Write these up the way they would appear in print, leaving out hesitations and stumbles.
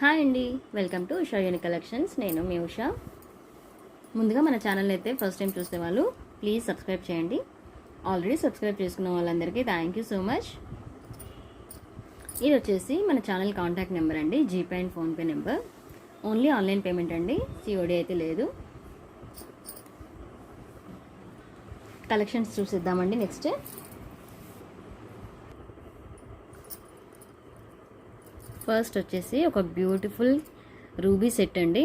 Hi అండి, welcome to Usha unique collections. నేను మీ ఉషా. ముందుగా మన ఛానల్ అయితే ఫస్ట్ టైం చూసే వాళ్ళు ప్లీజ్ సబ్స్క్రైబ్ చేయండి. ఆల్రెడీ సబ్స్క్రైబ్ చేసుకున్న వాళ్ళందరికీ థ్యాంక్ యూ సో మచ్. ఇది వచ్చేసి మన ఛానల్ కాంటాక్ట్ నెంబర్ అండి, GPay and PhonePe number. Only online payment అండి, సిఓడి అయితే లేదు. కలెక్షన్స్ చూసిద్దామండి. నెక్స్ట్ ఫస్ట్ వచ్చేసి ఒక బ్యూటిఫుల్ రూబీ సెట్ అండి.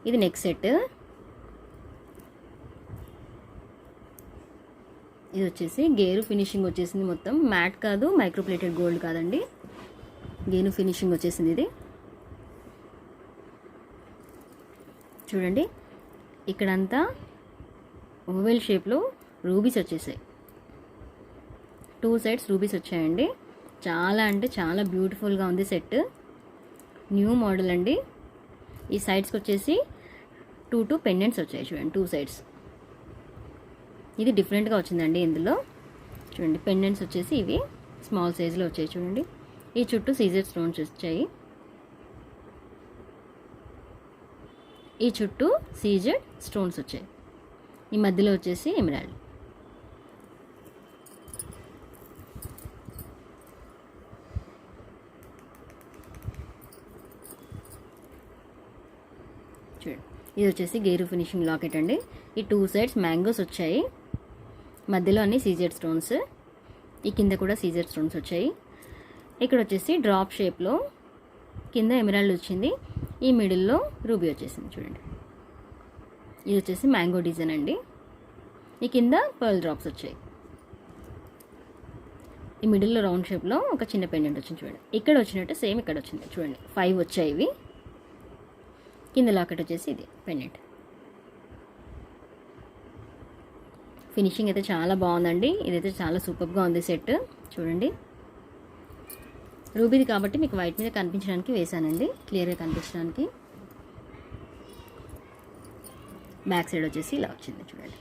ఇది నెక్ సెట్. ఇది వచ్చేసి గేరు ఫినిషింగ్ వచ్చేసింది. మొత్తం మ్యాట్ కాదు, మైక్రోప్లేటెడ్ గోల్డ్ కాదండి, గేరు ఫినిషింగ్ వచ్చేసింది. ఇది చూడండి, ఇక్కడంతా ఓవెల్ షేప్లో రూబీస్ వచ్చేసాయి. 2 సైడ్స్ రూబీస్ వచ్చాయండి. చాలా అంటే చాలా బ్యూటిఫుల్గా ఉంది సెట్. న్యూ మోడల్ అండి. ఈ సైడ్స్కి వచ్చేసి 2 పెండెంట్స్ వచ్చాయి చూడండి, 2 సైడ్స్. ఇది డిఫరెంట్గా వచ్చిందండి. ఇందులో చూడండి, పెండెంట్స్ వచ్చేసి ఇవి స్మాల్ సైజులో వచ్చాయి చూడండి. ఈ చుట్టూ సీజర్ స్టోన్స్ వచ్చాయి. ఈ చుట్టూ సీజర్ స్టోన్స్ వచ్చాయి. ఈ మధ్యలో వచ్చేసి ఎమరాల్డ్. ఇది వచ్చేసి గేరు ఫినిషింగ్ లాకెట్ అండి. ఈ 2 సైడ్స్ మ్యాంగోస్ వచ్చాయి. మధ్యలో అన్ని సీజర్ స్టోన్స్. ఈ కింద కూడా సీజర్ స్టోన్స్ వచ్చాయి. ఇక్కడ వచ్చేసి డ్రాప్ షేప్లో కింద ఎమరాల్డ్ వచ్చింది. ఈ మిడిల్లో రూబీ వచ్చేసింది చూడండి. ఇది వచ్చేసి మ్యాంగో డిజైన్ అండి. ఈ కింద పర్ల్ డ్రాప్స్ వచ్చాయి. ఈ మిడిల్లో రౌండ్ షేప్లో ఒక చిన్న పెండెంట్ వచ్చింది చూడండి. ఇక్కడ వచ్చినట్టు సేమ్ ఇక్కడ వచ్చింది చూడండి. 5 వచ్చాయి ఇవి. కింద లాకెట్ వచ్చేసి ఇది పెండెంట్. ఫినిషింగ్ అయితే చాలా బాగుందండి. ఇదైతే చాలా సూపర్గా ఉంది సెట్. చూడండి, రూబీది కాబట్టి మీకు వైట్ మీద కనిపించడానికి వేసానండి, క్లియర్గా కనిపించడానికి. బ్యాక్ సైడ్ వచ్చేసి ఇలా వచ్చింది చూడండి.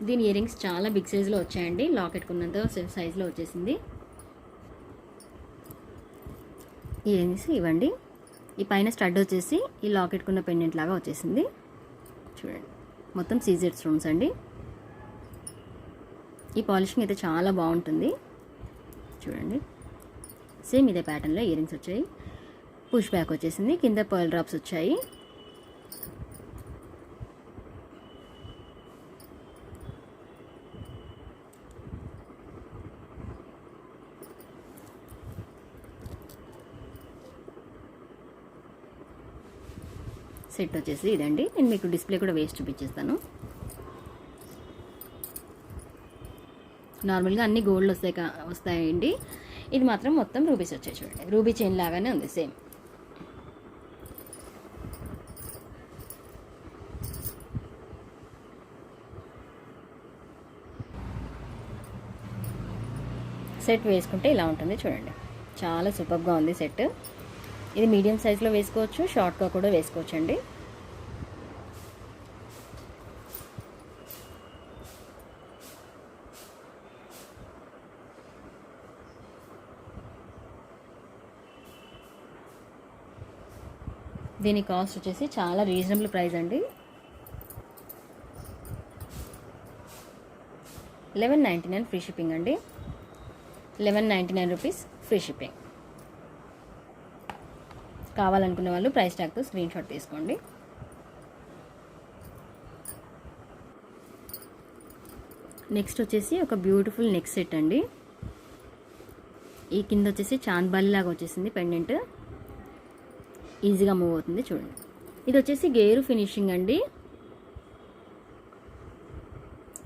దీని ఇయర్ రింగ్స్ చాలా బిగ్ సైజులో వచ్చాయండి. లాకెట్ ఉన్నంత సైజులో వచ్చేసింది. ఇయర్ రింగ్స్ ఇవ్వండి. ఈ పైన స్టడ్ వచ్చేసి ఈ లాకెట్ కున్న పెండెంట్ లాగా వచ్చేసింది చూడండి. మొత్తం సీజెడ్ స్టోన్స్ అండి. ఈ పాలిషింగ్ అయితే చాలా బాగుంటుంది చూడండి. సేమ్ ఇదే ప్యాటర్న్లో ఇయర్ రింగ్స్ వచ్చాయి. పుష్ బ్యాక్ వచ్చేసింది. కింద పర్ల్ డ్రాప్స్ వచ్చాయి. సెట్ వచ్చేసి ఇదండి. నేను మీకు డిస్ప్లే కూడా వేసి చూపించేస్తాను. నార్మల్గా అన్ని గోల్డ్ వస్తాయండి. ఇది మాత్రం మొత్తం రూబీస్ వచ్చాయి చూడండి. రూబీ చైన్ లాగానే ఉంది సేమ్. సెట్ వేసుకుంటే ఇలా ఉంటుంది చూడండి. చాలా సూపర్గా ఉంది సెట్. ఇది మీడియం సైజులో వేసుకోవచ్చు, షార్ట్గా కూడా వేసుకోవచ్చు అండి. దీని కాస్ట్ వచ్చేసి చాలా రీజనబుల్ ప్రైస్ అండి. 1199 ఫ్రీ షిప్పింగ్ అండి. 1199 రూపీస్ ఫ్రీ షిప్పింగ్. కావాలనుకునే వాళ్ళు ప్రైస్ ట్యాగ్తో స్క్రీన్ షాట్ తీసుకోండి. నెక్స్ట్ వచ్చేసి ఒక బ్యూటిఫుల్ నెక్ సెట్ అండి. ఈ కింద వచ్చేసి చాంద్బాలి లాగా వచ్చేసింది పెండెంట్. ఈజీగా మూవ్ అవుతుంది చూడండి. ఇది వచ్చేసి గేరు ఫినిషింగ్ అండి.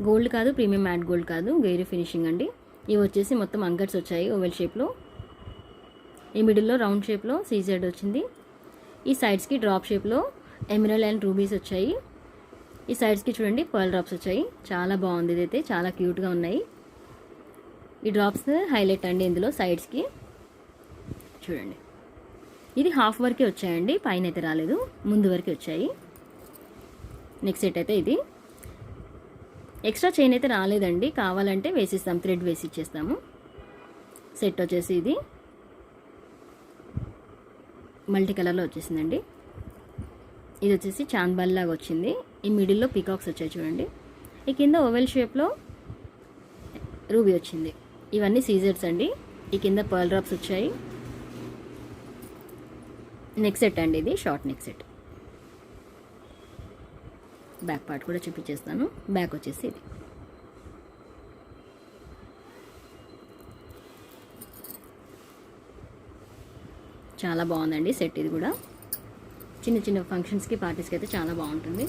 గోల్డ్ కాదు, ప్రీమియం మ్యాట్ గోల్డ్ కాదు, గేరు ఫినిషింగ్ అండి. ఇవి వచ్చేసి మొత్తం అంకట్స్ వచ్చాయి ఓవెల్ షేప్లో. ఈ మిడిల్లో రౌండ్ షేప్లో సీజెడ్ వచ్చింది. ఈ సైడ్స్కి డ్రాప్ షేప్లో ఎమరాల్డ్ అండ్ రూబీస్ వచ్చాయి. ఈ సైడ్స్కి చూడండి పర్ల్ డ్రాప్స్ వచ్చాయి. చాలా బాగుంది. ఇదైతే చాలా క్యూట్గా ఉన్నాయి. ఈ డ్రాప్స్ హైలైట్ అండి ఇందులో సైడ్స్కి చూడండి. ఇది హాఫ్ వరకే వచ్చాయండి, పైన అయితే రాలేదు, ముందు వరకే వచ్చాయి. నెక్స్ట్ సెట్ అయితే ఇది. ఎక్స్ట్రా చైన్ అయితే రాలేదండి, కావాలంటే వేసిస్తాం, థ్రెడ్ వేసి ఇచ్చేస్తాము. సెట్ వచ్చేసి ఇది మల్టీ కలర్లో వచ్చేసిందండి. ఇది వచ్చేసి చాంద్బాల్ లాగా వచ్చింది. ఈ మిడిల్లో పీకాక్స్ వచ్చాయి చూడండి. ఈ కింద ఓవెల్ షేప్లో రూబీ వచ్చింది. ఇవన్నీ సీజర్స్ అండి. ఈ కింద పర్ల్ డ్రాప్స్ వచ్చాయి. నెక్ సెట్ అండి, ఇది short neck set. Back part కూడా చూపించేస్తాను. బ్యాక్ వచ్చేసి ఇది. చాలా బాగుందండి సెట్. ఇది కూడా చిన్న చిన్న ఫంక్షన్స్కి, పార్టీస్కి అయితే చాలా బాగుంటుంది.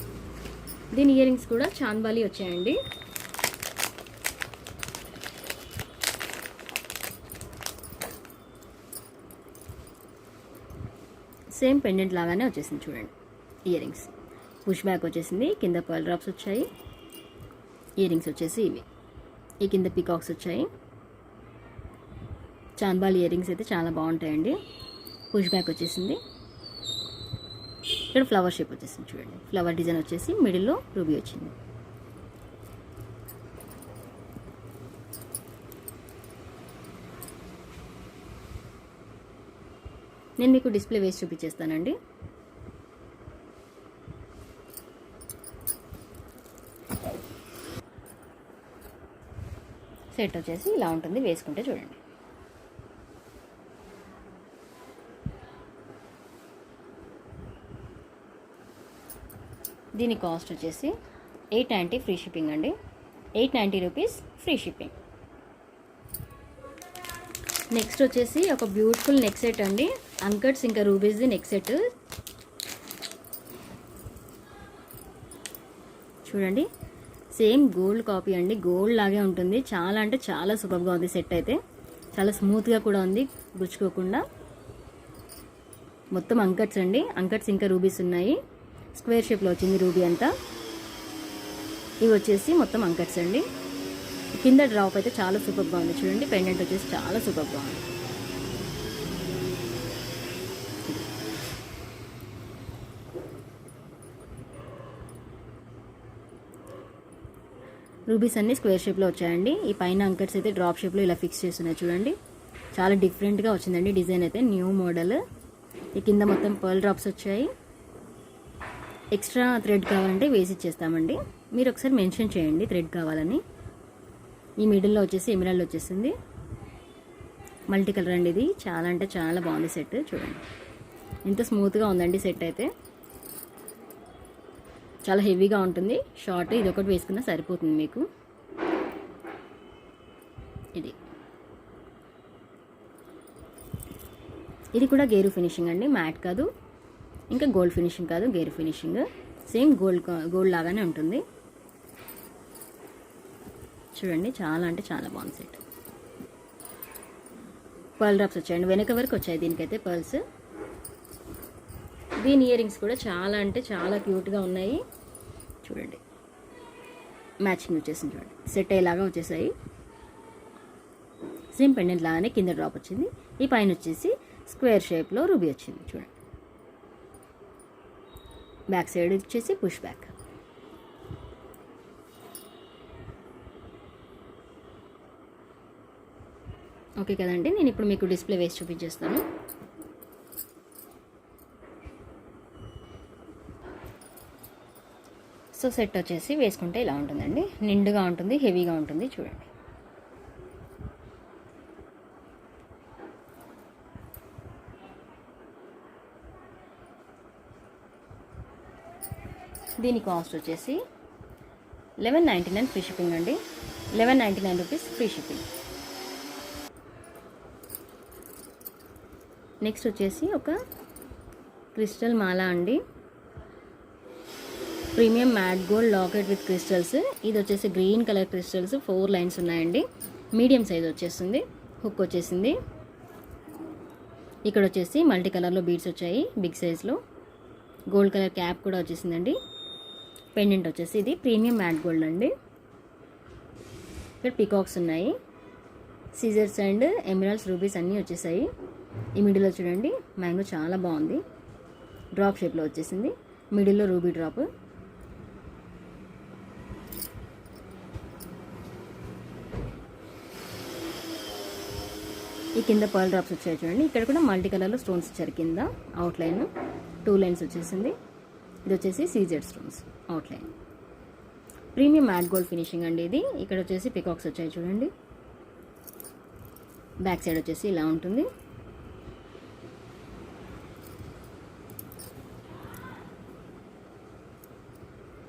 దీని ఇయర్ రింగ్స్ కూడా చాంద్బాలి వచ్చాయండి. సేమ్ పెండెంట్ లాగానే వచ్చేసింది చూడండి. ఇయర్ రింగ్స్ పుష్ బ్యాక్ వచ్చేసింది. కింద పర్ల్ డ్రాప్స్ వచ్చాయి. ఇయర్ రింగ్స్ వచ్చేసి ఇవి. ఈ కింద పీకాక్స్ వచ్చాయి. చాంద్బాలి ఇయర్ రింగ్స్ అయితే చాలా బాగుంటాయండి. పుష్ బ్యాక్ వచ్చేసింది. ఇక్కడ ఫ్లవర్ షేప్ వచ్చేసింది చూడండి. ఫ్లవర్ డిజైన్ వచ్చేసి మిడిల్లో రూబీ వచ్చింది. నేను మీకు డిస్ప్లే వేసి చూపించేస్తానండి. సెట్ వచ్చేసి ఇలా ఉంటుంది, వేసుకుంటే చూడండి. దీని కాస్ట్ వచ్చేసి 890 ఫ్రీ షిప్పింగ్ అండి. 890 రూపీస్ ఫ్రీ షిప్పింగ్. నెక్స్ట్ వచ్చేసి ఒక బ్యూటిఫుల్ నెక్ సెట్ అండి. అంకట్స్ ఇంకా రూబీస్ది నెక్ సెట్ చూడండి. సేమ్ గోల్డ్ కాపీ అండి, గోల్డ్ లాగే ఉంటుంది. చాలా అంటే చాలా సూపర్గా ఉంది సెట్ అయితే. చాలా స్మూత్గా కూడా ఉంది, గుచ్చుకోకుండా. మొత్తం అంకట్స్ అండి. అంకట్స్ ఇంకా రూబీస్ ఉన్నాయి. స్క్వేర్ షేప్లో వచ్చింది రూబీ అంతా. ఇవి వచ్చేసి మొత్తం అంకట్స్ అండి. కింద డ్రాప్ అయితే చాలా సూపర్గా ఉంది చూడండి. పెండెంట్ వచ్చేసి చాలా సూపర్గా ఉంది. రూబీస్ అన్ని స్క్వేర్ షేప్లో వచ్చాయండి. ఈ పైన అంకట్స్ అయితే డ్రాప్ షేప్లో ఇలా ఫిక్స్ చేస్తున్నాయి చూడండి. చాలా డిఫరెంట్గా వచ్చిందండి డిజైన్ అయితే, న్యూ మోడల్. ఈ కింద మొత్తం పర్ల్ డ్రాప్స్ వచ్చాయి. ఎక్స్ట్రా థ్రెడ్ కావాలంటే వేసి ఇచ్చేస్తామండి. మీరు ఒకసారి మెన్షన్ చేయండి థ్రెడ్ కావాలని. ఈ మిడిల్లో వచ్చేసి ఎమరాల్డ్ వచ్చేసింది. మల్టీ కలర్ అండి ఇది. చాలా అంటే చాలా బాగుంది సెట్ చూడండి. ఎంత స్మూత్గా ఉందండి సెట్ అయితే. చాలా హెవీగా ఉంటుంది. షార్ట్ ఇది ఒకటి వేసుకున్నా సరిపోతుంది మీకు. ఇది కూడా గేరు ఫినిషింగ్ అండి, మ్యాట్ కాదు, ఇంకా గోల్డ్ ఫినిషింగ్ కాదు, గేరు ఫినిషింగ్. సేమ్ గోల్డ్ లాగానే ఉంటుంది చూడండి. చాలా అంటే చాలా బాగుంది సెట్. పర్ల్ డ్రాప్స్ వచ్చాయండి, వెనక వరకు వచ్చాయి దీనికైతే పర్ల్స్. దీని ఇయర్ రింగ్స్ కూడా చాలా అంటే చాలా క్యూట్గా ఉన్నాయి చూడండి. మ్యాచింగ్ వచ్చేసింది చూడండి. సెట్ అయ్యేలాగా వచ్చేసాయి. సేమ్ పెండెంట్ లాగానే కింద డ్రాప్ వచ్చింది. ఈ పైన వచ్చేసి స్క్వేర్ షేప్లో రూబీ వచ్చింది చూడండి. బ్యాక్ సైడ్ వచ్చేసి పుష్ బ్యాక్. ఓకే కదండి, నేను ఇప్పుడు మీకు డిస్ప్లే వేసి చూపించేస్తాను. సో సెట్ వచ్చేసి వేసుకుంటే ఇలా ఉంటుందండి. నిండుగా ఉంటుంది, హెవీగా ఉంటుంది చూడండి. దీని కాస్ట్ వచ్చేసి 1199 ఫ్రీ షిప్పింగ్ అండి. 1199 రూపీస్ ఫ్రీ షిప్పింగ్. నెక్స్ట్ వచ్చేసి ఒక క్రిస్టల్ మాల అండి. Premium matte gold locket with crystals. ఇది వచ్చేసి గ్రీన్ కలర్ క్రిస్టల్స్, 4 లైన్స్ ఉన్నాయండి. మీడియం సైజ్ వచ్చేస్తుంది. హుక్ వచ్చేసింది. ఇక్కడ వచ్చేసి మల్టీ కలర్లో బీడ్స్ వచ్చాయి బిగ్ సైజ్లో. గోల్డ్ కలర్ క్యాప్ కూడా వచ్చేసిందండి. పెండెంట్ వచ్చేసి ఇది ప్రీమియం మ్యాట్ గోల్డ్ అండి. ఇక్కడ పికాక్స్ ఉన్నాయి. సీజర్స్ అండ్ ఎమరాల్డ్స్, రూబీస్ అన్నీ వచ్చేసాయి. ఈ మిడిల్లో చూడండి మ్యాంగో చాలా బాగుంది. డ్రాప్ షేప్లో వచ్చేసింది. మిడిల్లో రూబీ డ్రాప్. ఈ కింద పర్ల్ డ్రాప్స్ వచ్చాయి చూడండి. ఇక్కడ కూడా మల్టీ కలర్లో స్టోన్స్ ఇచ్చారు. కింద అవుట్లైన్ 2 లైన్స్ వచ్చేసింది. ఇది వచ్చేసి CZ stones outline. Premium matte gold finishing అండి ఇది. ఇక్కడ వచ్చేసి పికాక్స్ వచ్చాయి చూడండి. బ్యాక్ సైడ్ వచ్చేసి ఇలా ఉంటుంది.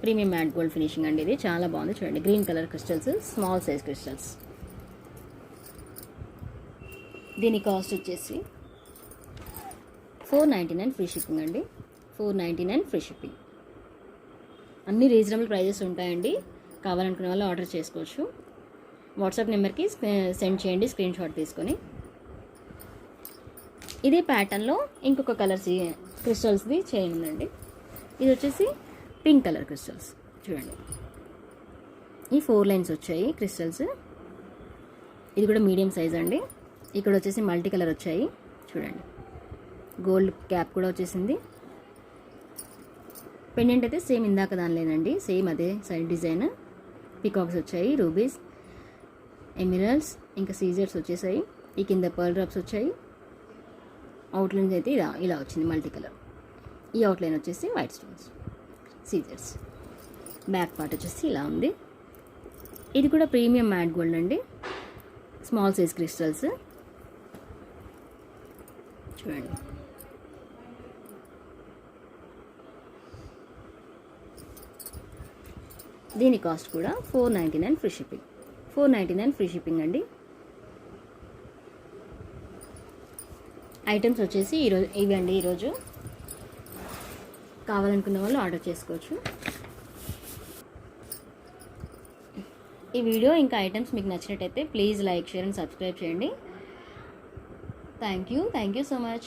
ప్రీమియం మ్యాట్ గోల్డ్ ఫినిషింగ్ అండి ఇది. చాలా బాగుంది చూడండి. Green colour crystals, small size crystals. దీని కాస్ట్ వచ్చేసి 499 ఫ్రీ షిప్పింగ్ అండి. 499 ఫ్రీ షిప్పింగ్. అన్ని రీజనబుల్ ప్రైజెస్ ఉంటాయండి. కావాలనుకునే వాళ్ళు ఆర్డర్ చేసుకోవచ్చు. వాట్సాప్ నెంబర్కి సెండ్ చేయండి స్క్రీన్ షాట్ తీసుకొని. ఇదే ప్యాటర్న్లో ఇంకొక కలర్ క్రిస్టల్స్ది చైన్ ఉందండి. ఇది వచ్చేసి పింక్ కలర్ క్రిస్టల్స్ చూడండి. ఈ 4 లైన్స్ వచ్చాయి క్రిస్టల్స్. ఇది కూడా మీడియం సైజ్ అండి. ఇక్కడ వచ్చేసి మల్టీ కలర్ వచ్చాయి చూడండి. గోల్డ్ క్యాప్ కూడా వచ్చేసింది. పెండెంట్ అయితే సేమ్ ఇందాక దానిలేనండి, సేమ్ అదే సైడ్ డిజైన్. పికాక్స్ వచ్చాయి, రూబీస్, ఎమిరల్స్, ఇంకా సీజర్స్ వచ్చేసాయి. ఈ కింద పర్ల్ డ్రాప్స్ వచ్చాయి. అవుట్లైన్స్ అయితే ఇలా వచ్చింది మల్టీ కలర్. ఈ అవుట్లైన్ వచ్చేసి white stones scissors. Back part వచ్చేసి ఇలా ఉంది. ఇది కూడా ప్రీమియం మ్యాట్ గోల్డ్ అండి. స్మాల్ సైజ్ క్రిస్టల్స్ చూడండి. దీని కాస్ట్ కూడా 499 ఫ్రీ షిప్పింగ్. 499 ఫ్రీ షిప్పింగ్ అండి. ఐటమ్స్ వచ్చేసి ఇవండి. ఈరోజు కావాలనుకున్న వాళ్ళు ఆర్డర్ చేసుకోవచ్చు. ఈ వీడియో ఇంకా ఐటమ్స్ మీకు నచ్చినట్టయితే please like, share and subscribe చేయండి. Thank you so much.